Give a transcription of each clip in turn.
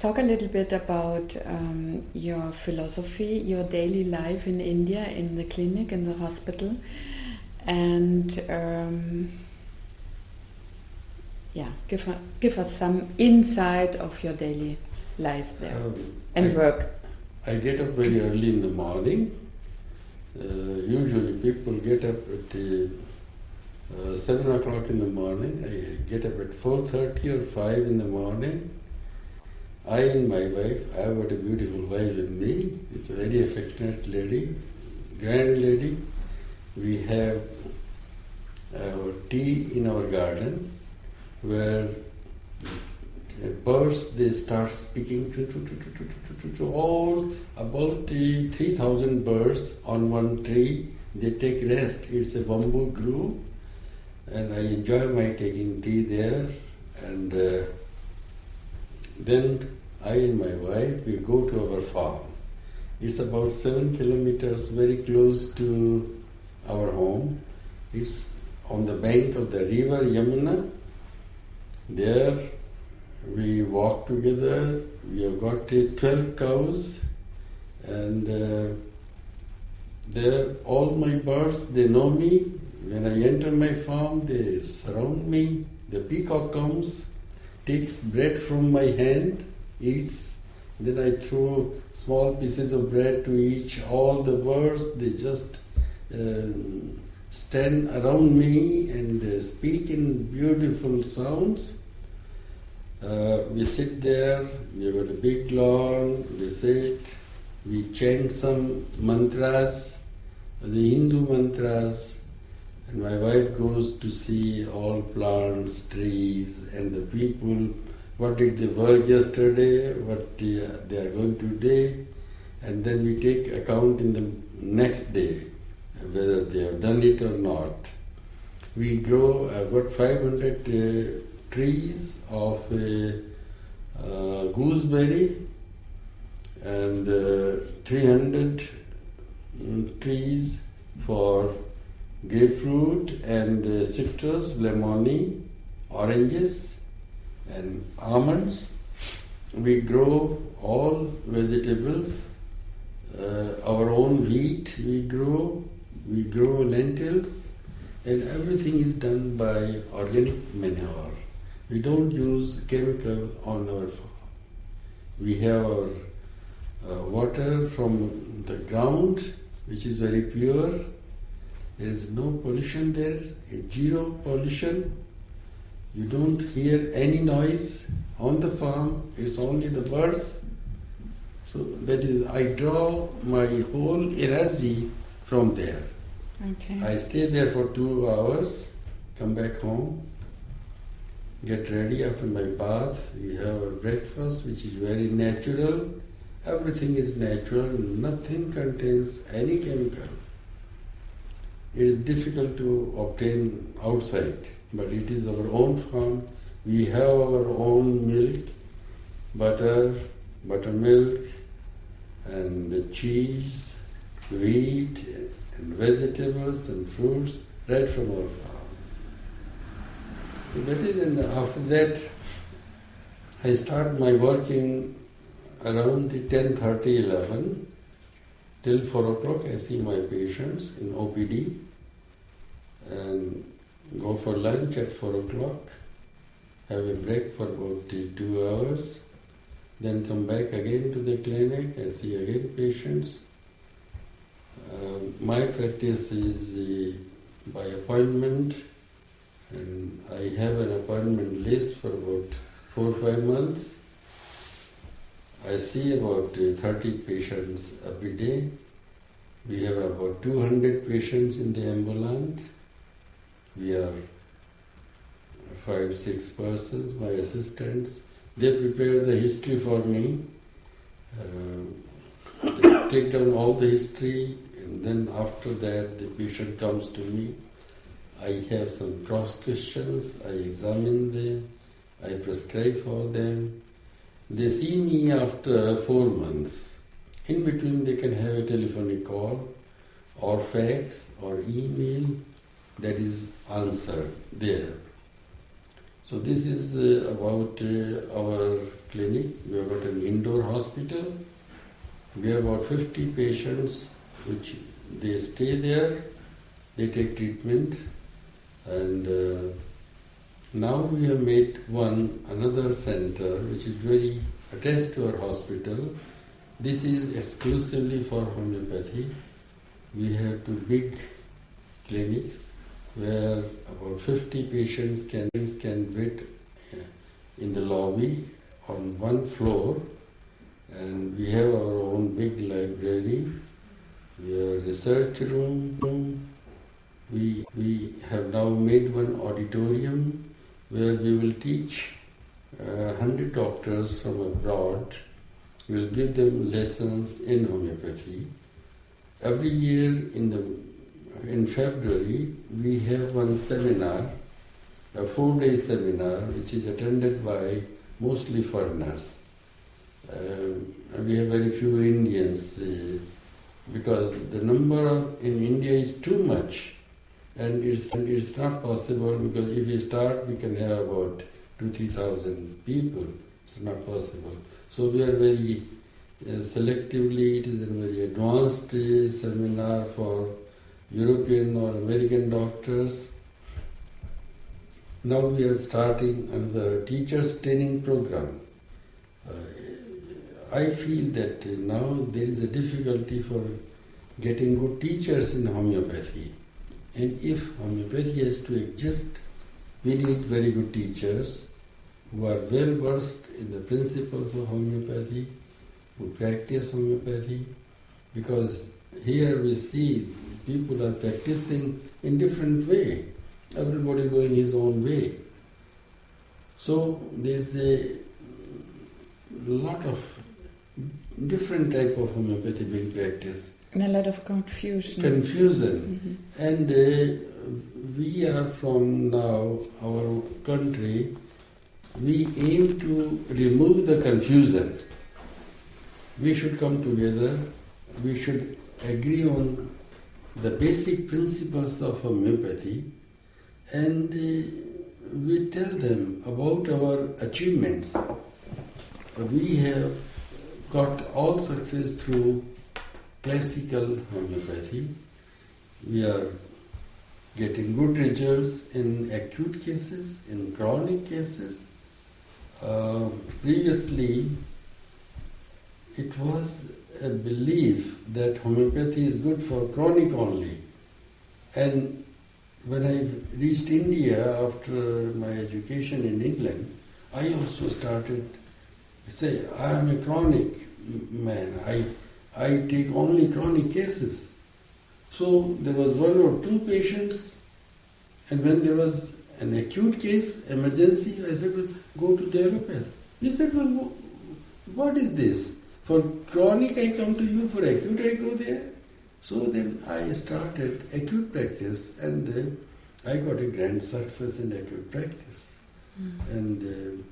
talk a little bit about your philosophy, your daily life in India, in the clinic, in the hospital, and give us some insight of your daily life there and work. I get up very early in the morning. Usually people get up at 7 o'clock in the morning. I get up at 4:30 or 5 in the morning. I and my wife, I have got a beautiful wife with me. It's a very affectionate lady, grand lady. We have our tea in our garden where birds, they start speaking, all about 3,000 birds on one tree. They take rest. It's a bamboo grove, and I enjoy my taking tea there. And then I and my wife, we go to our farm. It's about 7 kilometers, very close to our home. It's on the bank of the river Yamuna. There we walk together. We have got 12 cows, and there all my birds, they know me. When I enter my farm, they surround me. The peacock comes, takes bread from my hand, eats. Then I throw small pieces of bread to each. All the birds, they just stand around me and speak in beautiful sounds. We sit there, we have got a big lawn, we sit, we chant some mantras, the Hindu mantras, and my wife goes to see all plants, trees, and the people, what did they work yesterday, what they are going today, and then we take account in the next day, whether they have done it or not. We grow about 500 trees of gooseberry and 300 trees for grapefruit and citrus, lemon, oranges and almonds. We grow all vegetables, our own wheat we grow lentils, and everything is done by organic manure. We don't use chemical on our farm. We have our water from the ground, which is very pure. There is no pollution there, zero pollution. You don't hear any noise on the farm. It's only the birds. So that is, I draw my whole energy from there. Okay. I stay there for 2 hours, come back home, get ready after my bath. We have a breakfast which is very natural. Everything is natural, nothing contains any chemical. It is difficult to obtain outside, but it is our own farm. We have our own milk, buttermilk, and cheese, wheat, and vegetables and fruits right from our farm. So that is, and after that, I start my working around 10:30, 11. Till 4 o'clock I see my patients in OPD and go for lunch at 4 o'clock, have a break for about 2 hours, then come back again to the clinic, I see again patients. My practice is by appointment, and I have an appointment list for about 4 or 5 months. I see about 30 patients every day. We have about 200 patients in the ambulant. We are 5-6 persons, my assistants. They prepare the history for me. They take down all the history, and then after that the patient comes to me. I have some cross questions, I examine them, I prescribe for them. They see me after 4 months. In between they can have a telephonic call or fax or email that is answered there. So this is about our clinic. We have got an indoor hospital. We have about 50 patients which they stay there, they take treatment, and now we have made another center which is very attached to our hospital. This is exclusively for homeopathy. We have two big clinics where about 50 patients can wait in the lobby on one floor, and we have our own big library. We have a research room. We have now made one auditorium where we will teach 100 doctors from abroad. We will give them lessons in homeopathy. Every year in February, we have one seminar, a 4-day seminar, which is attended by mostly foreigners. We have very few Indians because the number in India is too much, and it's not possible, because if we start, we can have about 2,000-3,000 people. It's not possible. So we are very selectively, it is a very advanced seminar for European or American doctors. Now we are starting another teachers training program. I feel that now there is a difficulty for getting good teachers in homeopathy. And if homeopathy has to exist, we need very good teachers who are well versed in the principles of homeopathy, who practice homeopathy, because here we see people are practicing in different way. Everybody going his own way. So there's a lot of different type of homeopathy being practiced. And a lot of confusion. Mm-hmm. And we are from now, our country, we aim to remove the confusion. We should come together, we should agree on the basic principles of homeopathy, and we tell them about our achievements. We have got all success through classical homeopathy. We are getting good results in acute cases, in chronic cases. Previously, it was a belief that homeopathy is good for chronic only. And when I reached India after my education in England, I also started to say, I am a chronic man. I take only chronic cases. So there was one or two patients, and when there was an acute case, emergency, I said, well, go to the allopathy. He said, well, what is this? For chronic I come to you, for acute I go there. So then I started acute practice, and I got a grand success in acute practice. And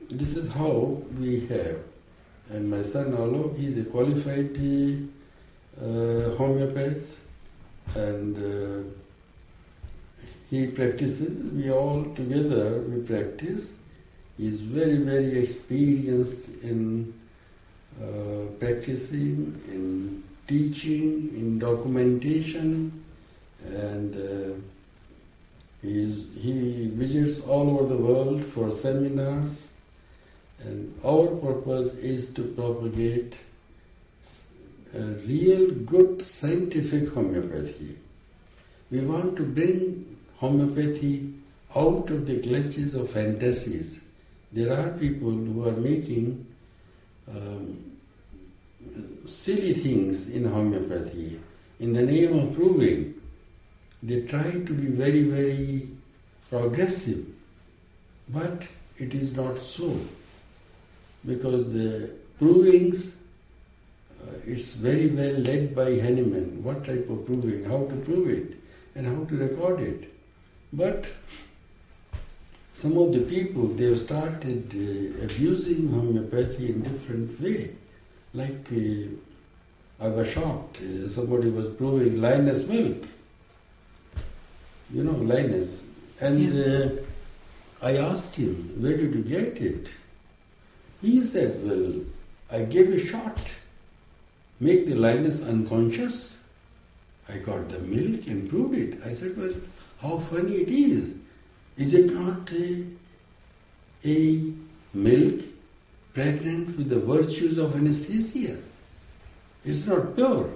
this is how we have. And my son Alok, he is a qualified homeopath, and he practices. We all together, we practice. He is very, very experienced in practicing, in teaching, in documentation, and he visits all over the world for seminars. And our purpose is to propagate a real good scientific homeopathy. We want to bring homeopathy out of the clutches of fantasies. There are people who are making silly things in homeopathy in the name of proving. They try to be very, very progressive, but it is not so. Because the provings, it's very well led by Hahnemann. What type of proving, how to prove it, and how to record it. But some of the people, they have started abusing homeopathy in different way. Like I was shocked, somebody was proving lioness milk. You know, lioness. And I asked him, where did you get it? He said, well, I gave a shot, make the lioness unconscious. I got the milk and proved it. I said, well, how funny it is. Is it not a milk pregnant with the virtues of anesthesia? It's not pure.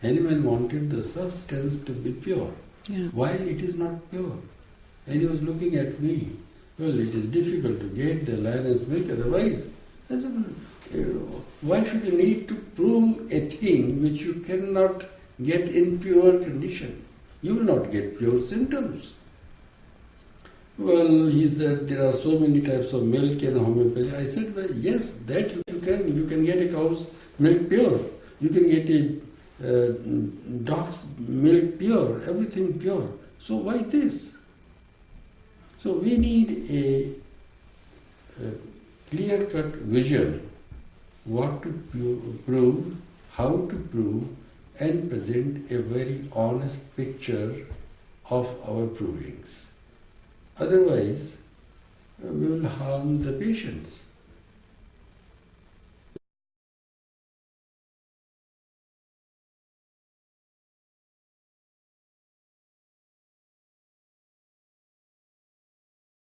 Animal wanted the substance to be pure, while it is not pure. And he was looking at me. Well, it is difficult to get the lioness milk otherwise. I said, why should you need to prove a thing which you cannot get in pure condition? You will not get pure symptoms. Well, he said, there are so many types of milk in homeopathy. I said, well, yes, that you can. You can get a cow's milk pure. You can get a dog's milk pure, everything pure. So why this? So we need a clear-cut vision, what to prove, how to prove, and present a very honest picture of our provings. Otherwise, we will harm the patients.